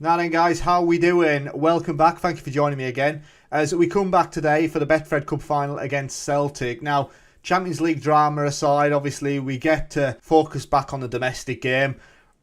Now then guys, how we doing? Welcome back, thank you for joining me again as we come back today for the BetFred Cup final against Celtic. Now, Champions League drama aside, obviously we get to focus back on the domestic game.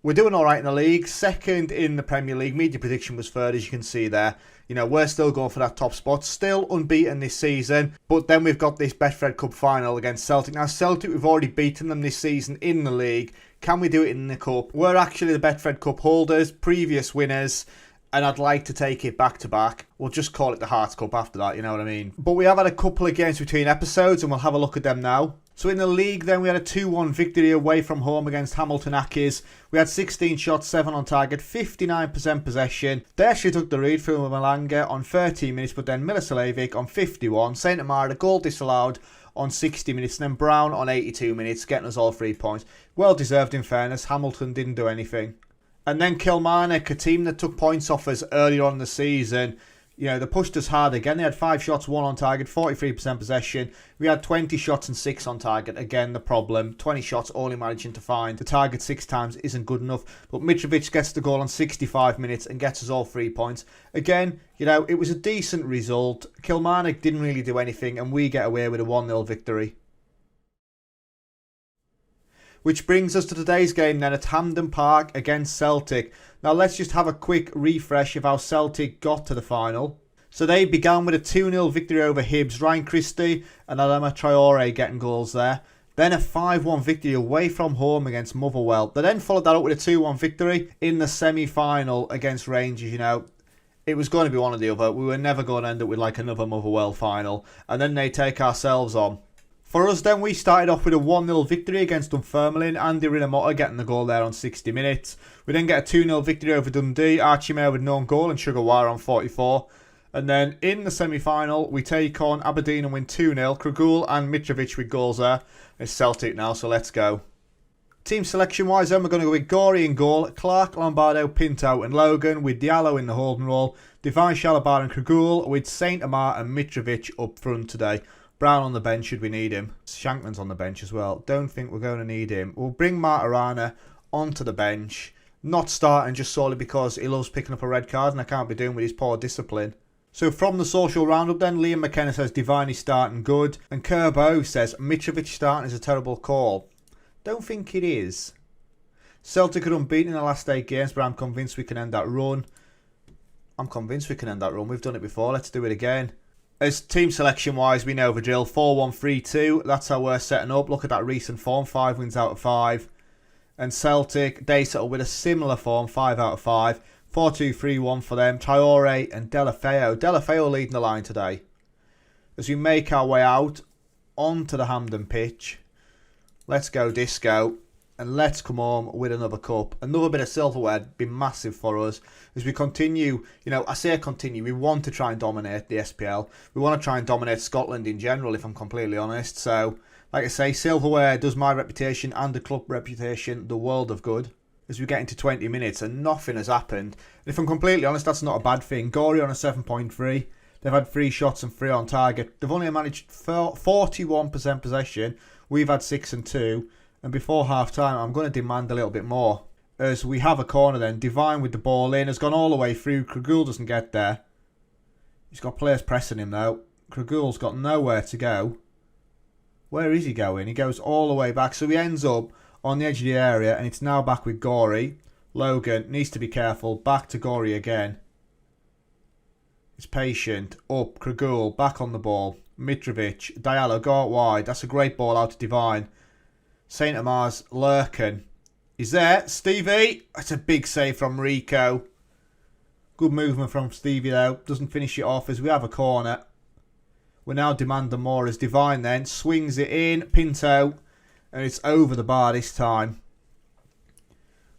We're doing alright in the league, second in the Premier League, media prediction was third as you can see there. You know, we're still going for that top spot, still unbeaten this season, but then we've got this BetFred Cup final against Celtic. Now Celtic, we've already beaten them this season in the league. Can we do it in the Cup? We're actually the BetFred Cup holders, previous winners, and I'd like to take it back to back. We'll just call it the Hearts Cup after that, you know what I mean? But we have had a couple of games between episodes and we'll have a look at them now. So in the league then we had a 2-1 victory away from home against Hamilton Accies. We had 16 shots, 7 on target, 59% possession. They actually took the lead through Malanga on 13 minutes, but then Milicevic on 51. Saint Amara, a goal disallowed on 60 minutes, and then Brown on 82 minutes, getting us all 3 points. Well deserved in fairness, Hamilton didn't do anything. And then Kilmarnock, a team that took points off us earlier on in the season. You know, they pushed us hard again. They had 5 shots, 1 on target, 43% possession. We had 20 shots and 6 on target. Again, the problem. 20 shots, only managing to find the target 6 times isn't good enough. But Mitrovic gets the goal on 65 minutes and gets us all 3 points. Again, you know, it was a decent result. Kilmarnock didn't really do anything and we get away with a 1-0 victory. Which brings us to today's game then at Hampden Park against Celtic. Now let's just have a quick refresh of how Celtic got to the final. So they began with a 2-0 victory over Hibs. Ryan Christie and Adama Traore getting goals there. Then a 5-1 victory away from home against Motherwell. They then followed that up with a 2-1 victory in the semi-final against Rangers. You know, it was going to be one or the other. We were never going to end up with like another Motherwell final. And then they take ourselves on. For us then, we started off with a 1-0 victory against Dunfermline. Andy Rinomhota getting the goal there on 60 minutes. We then get a 2-0 victory over Dundee. Archie Mayer with no own goal and Sugawara on 44. And then in the semi-final, we take on Aberdeen and win 2-0. Kragul and Mitrovic with goals there. It's Celtic now, so let's go. Team selection-wise then, we're going to go with Gorey in goal. Clark, Lombardo, Pinto and Logan with Diallo in the holding role. Divine, Shalabar and Kragul with Saint Amar and Mitrovic up front today. Brown on the bench should we need him. Shankman's on the bench as well. Don't think we're going to need him. We'll bring Martirana onto the bench. Not starting just solely because he loves picking up a red card and I can't be doing with his poor discipline. So from the social roundup then, Liam McKenna says Divine is starting good. And Kerbo says Mitrovic starting is a terrible call. Don't think it is. Celtic are unbeaten in the last 8 games, but I'm convinced we can end that run. We've done it before. Let's do it again. As team selection wise, we know the drill. 4-1-3-2. That's how we're setting up. Look at that recent form. 5 wins out of 5. And Celtic, they settle with a similar form. 5 out of 5. 4-2-3-1 for them. Traore and Delafeo. Delafeo leading the line today. As we make our way out onto the Hampden pitch. Let's go disco. And let's come home with another cup. Another bit of silverware would be massive for us. As we continue, you know, I say continue, we want to try and dominate the SPL. We want to try and dominate Scotland in general, if I'm completely honest. So, like I say, silverware does my reputation and the club reputation the world of good. As we get into 20 minutes and nothing has happened. And if I'm completely honest, that's not a bad thing. Gorey on a 7.3. They've had 3 shots and 3 on target. They've only managed 41% possession. We've had 6 and 2. And before half-time, I'm going to demand a little bit more. As we have a corner then. Divine with the ball in. Has gone all the way through. Kragul doesn't get there. He's got players pressing him though. Kragul's got nowhere to go. Where is he going? He goes all the way back. So he ends up on the edge of the area. And it's now back with Gorey. Logan needs to be careful. Back to Gorey again. He's patient. Up. Kragul. Back on the ball. Mitrovic. Diallo. Go out wide. That's a great ball out to Divine. Saint Amar's lurking. He's there. Stevie. That's a big save from Rico. Good movement from Stevie though. Doesn't finish it off as we have a corner. We're now demanding more as Divine then swings it in. Pinto. And it's over the bar this time.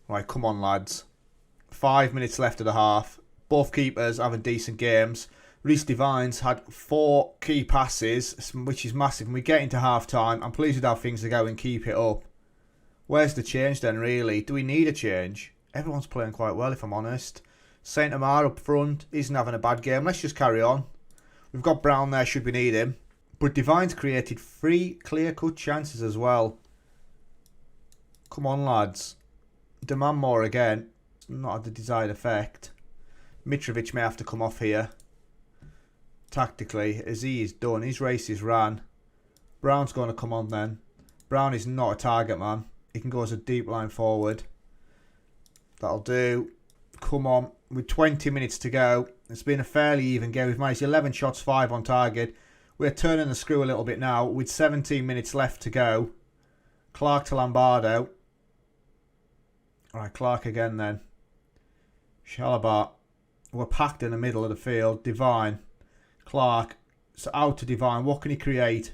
Right, come on lads. 5 minutes left of the half. Both keepers having decent games. Reece Divine's had 4 key passes, which is massive. And we get into half-time. I'm pleased with how things are going. Keep it up. Where's the change then, really? Do we need a change? Everyone's playing quite well, if I'm honest. Saint Amar up front isn't having a bad game. Let's just carry on. We've got Brown there, should we need him. But Divine's created 3 clear-cut chances as well. Come on, lads. Demand more again. Not had the desired effect. Mitrovic may have to come off here. Tactically, as he is done. His race is ran. Brown's going to come on then. Brown is not a target man. He can go as a deep line forward. That'll do. Come on. With 20 minutes to go. It's been a fairly even game. We've managed 11 shots, 5 on target. We're turning the screw a little bit now. With 17 minutes left to go. Clark to Lombardo. Alright, Clark again then. Shalabar. We're packed in the middle of the field. Divine. Clark. So out to Divine. What can he create?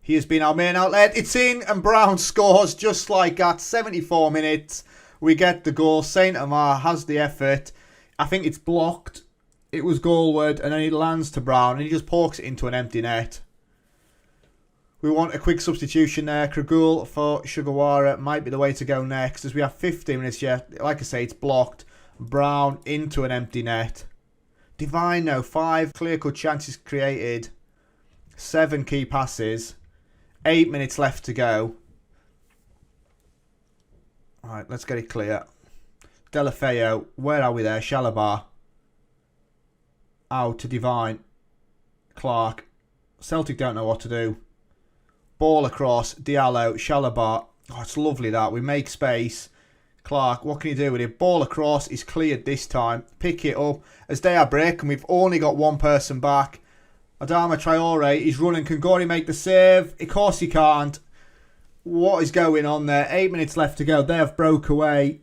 He has been our main outlet. It's in, and Brown scores just like that. 74 minutes. We get the goal. Saint Amar has the effort. I think it's blocked. It was goalward, and then he lands to Brown, and he just pokes it into an empty net. We want a quick substitution there. Kragul for Sugawara might be the way to go next, as we have 15 minutes yet. Like I say, it's blocked. Brown into an empty net. Divine now. 5 clear-cut chances created. 7 key passes. 8 minutes left to go. Alright, let's get it clear. Delafeo, where are we there? Shalabar. Out to Divine. Clark. Celtic don't know what to do. Ball across. Diallo. Shalabar. Oh, it's lovely that. We make space. Clark, what can he do with it? Ball across. He's cleared this time. Pick it up. As they are breaking, we've only got one person back. Adama Traore, he's running. Can Gori make the save? Of course he can't. What is going on there? 8 minutes left to go. They have broke away.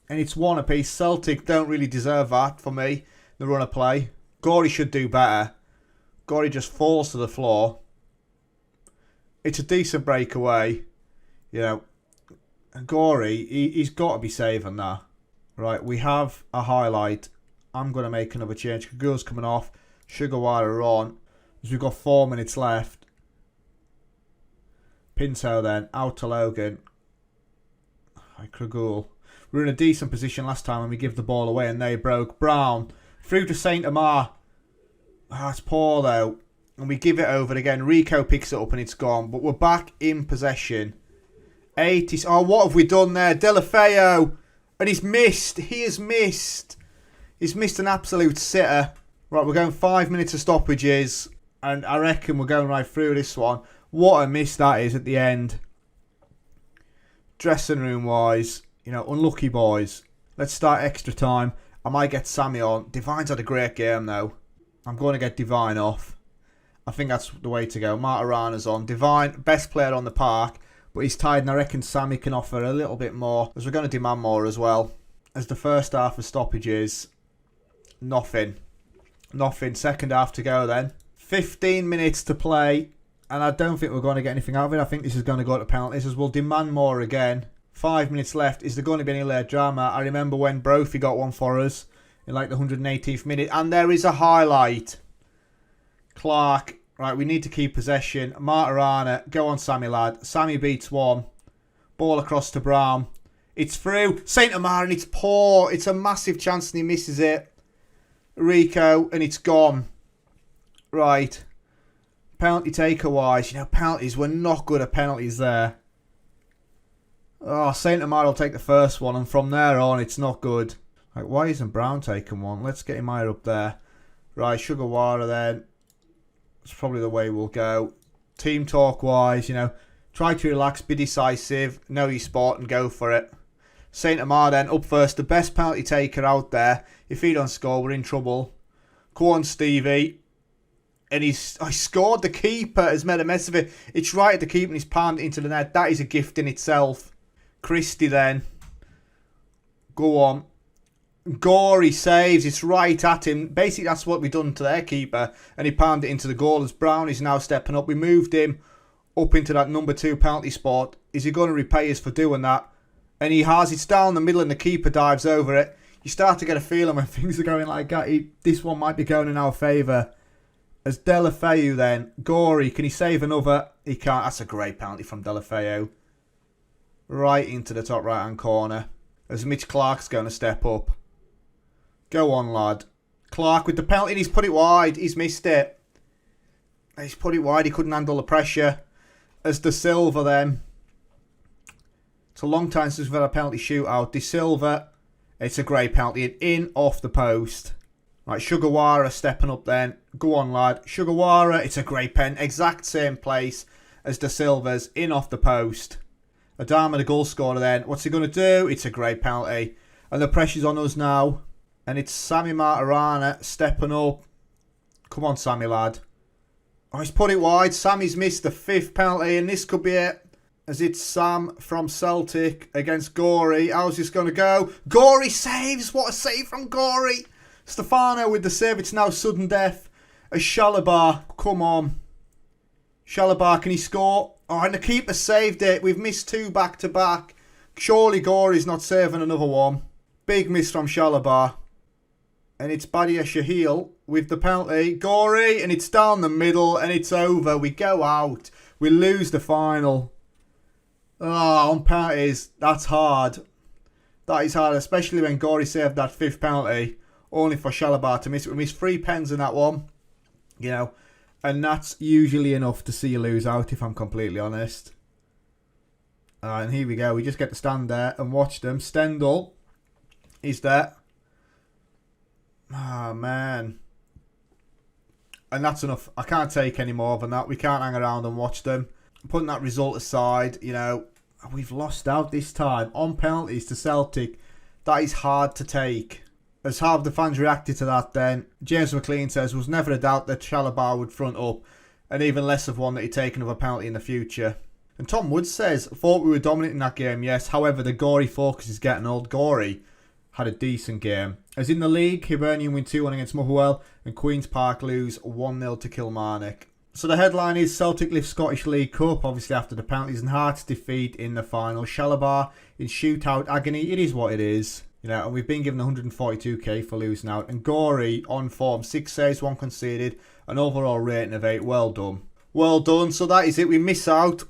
And it's 1 apiece. Celtic don't really deserve that for me. The run of play. Gori should do better. Gori just falls to the floor. It's a decent breakaway. You know. And Gori, he's got to be saving that. Right, we have a highlight. I'm going to make another change. Kagur's coming off. Sugawara on. As we've got 4 minutes left. Pinto then. Out to Logan. Kragul. We were in a decent position last time when we give the ball away and they broke. Brown. Through to Saint Amar. That's poor though. And we give it over again. Rico picks it up and it's gone. But we're back in possession. 80. Oh, what have we done there? Delafeo. And he's missed. He has missed. He's missed an absolute sitter. Right, we're going 5 minutes of stoppages. And I reckon we're going right through this one. What a miss that is at the end. Dressing room wise. You know, unlucky boys. Let's start extra time. I might get Sammy on. Divine's had a great game though. I'm going to get Divine off. I think that's the way to go. Martirana's on. Divine, best player on the park. But he's tired and I reckon Sammy can offer a little bit more. As we're going to demand more as well. As the first half of stoppages. Nothing. Nothing. Second half to go then. 15 minutes to play. And I don't think we're going to get anything out of it. I think this is going to go to penalties as we'll demand more again. 5 minutes left. Is there going to be any late drama? I remember when Brophy got one for us in like the 118th minute. And there is a highlight. Clark. Right, we need to keep possession. Martirana. Go on, Sammy, lad. Sammy beats one. Ball across to Brown. It's through. Saint Amar and it's poor. It's a massive chance and he misses it. Rico and it's gone. Right. Penalty taker wise. You know, penalties. We're not good at penalties there. Oh, Saint Amar will take the first one, and from there on, it's not good. Like, why isn't Brown taking one? Let's get him higher up there. Right, Sugawara then. It's probably the way we'll go. Team talk wise, you know, try to relax, be decisive, know your sport, and go for it. Saint Amar then up first, the best penalty taker out there. If he don't score, we're in trouble. Go on, Stevie. And he scored. The keeper has made a mess of it. It's right at the keeper and he's palmed it into the net. That is a gift in itself. Christie then. Go on. Gori saves. It's right at him. Basically, that's what we've done to their keeper. And he palmed it into the goal as Brown is now stepping up. We moved him up into that number 2 penalty spot. Is he going to repay us for doing that? And he has. It's down the middle and the keeper dives over it. You start to get a feeling when things are going like that. This one might be going in our favour. As Delafeu then. Gori, can he save another? He can't. That's a great penalty from Delafeu. Right into the top right hand corner. As Mitch Clark's going to step up. Go on, lad. Clark with the penalty. He's put it wide. He's missed it. He's put it wide. He couldn't handle the pressure. As De Silva then. It's a long time since we've had a penalty shootout. De Silva. It's a great penalty. In off the post. Right, Sugawara stepping up then. Go on, lad. Sugawara, it's a great pen. Exact same place as De Silva's, in off the post. Adama, the goal scorer then. What's he going to do? It's a great penalty. And the pressure's on us now. And it's Sammy Martirana stepping up. Come on, Sammy, lad. Oh, he's put it wide. Sammy's missed the 5th penalty, and this could be it. As it's Sam from Celtic against Gorey. How's this going to go? Gorey saves. What a save from Gorey. Stefano with the save. It's now sudden death. As Shalabar. Come on. Shalabar, can he score? Oh, and the keeper saved it. We've missed 2 back-to-back. Surely Gorey's not saving another one. Big miss from Shalabar. And it's Badia Shahil with the penalty. Gorey, and it's down the middle, and it's over. We go out. We lose the final. Oh, on penalties, that's hard. That is hard, especially when Gorey saved that 5th penalty. Only for Shalabar to miss it. We missed 3 pens in that one. You know, and that's usually enough to see you lose out, if I'm completely honest. And here we go. We just get to stand there and watch them. Stendhal is there. Ah, man. And that's enough. I can't take any more than that. We can't hang around and watch them. Putting that result aside, you know, we've lost out this time on penalties to Celtic. That is hard to take. As half the fans reacted to that then, James McLean says, was never a doubt that Shalabar would front up, and even less of one that he'd take another penalty in the future. And Tom Woods says, thought we were dominant in that game, yes. However, the Gorey focus is getting old. Gorey had a decent game. As in the league, Hibernian win 2-1 against Motherwell and Queen's Park lose 1-0 to Kilmarnock. So the headline is Celtic lift Scottish League Cup, obviously after the penalties, and Hearts defeat in the final. Shalabar in shootout agony. It is what it is. You know, and we've been given 142k for losing out. And Gorey on form, 6 saves, 1 conceded, an overall rating of 8. Well done. Well done. So that is it. We miss out.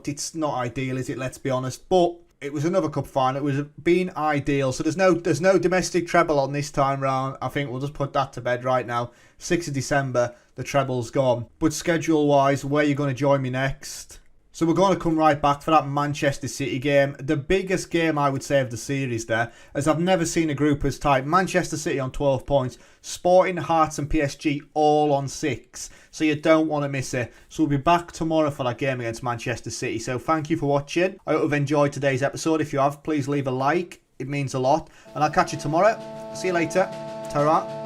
It's not ideal, is it? Let's be honest. But it was another cup final. It was been ideal. So there's no domestic treble on this time round. I think we'll just put that to bed right now. 6th of December, the treble's gone. But schedule-wise, where are you going to join me next? So we're going to come right back for that Manchester City game. The biggest game, I would say, of the series there, as I've never seen a group as tight. Manchester City on 12 points, Sporting, Hearts and PSG all on 6. So you don't want to miss it. So we'll be back tomorrow for that game against Manchester City. So thank you for watching. I hope you've enjoyed today's episode. If you have, please leave a like. It means a lot. And I'll catch you tomorrow. See you later. Ta-ra.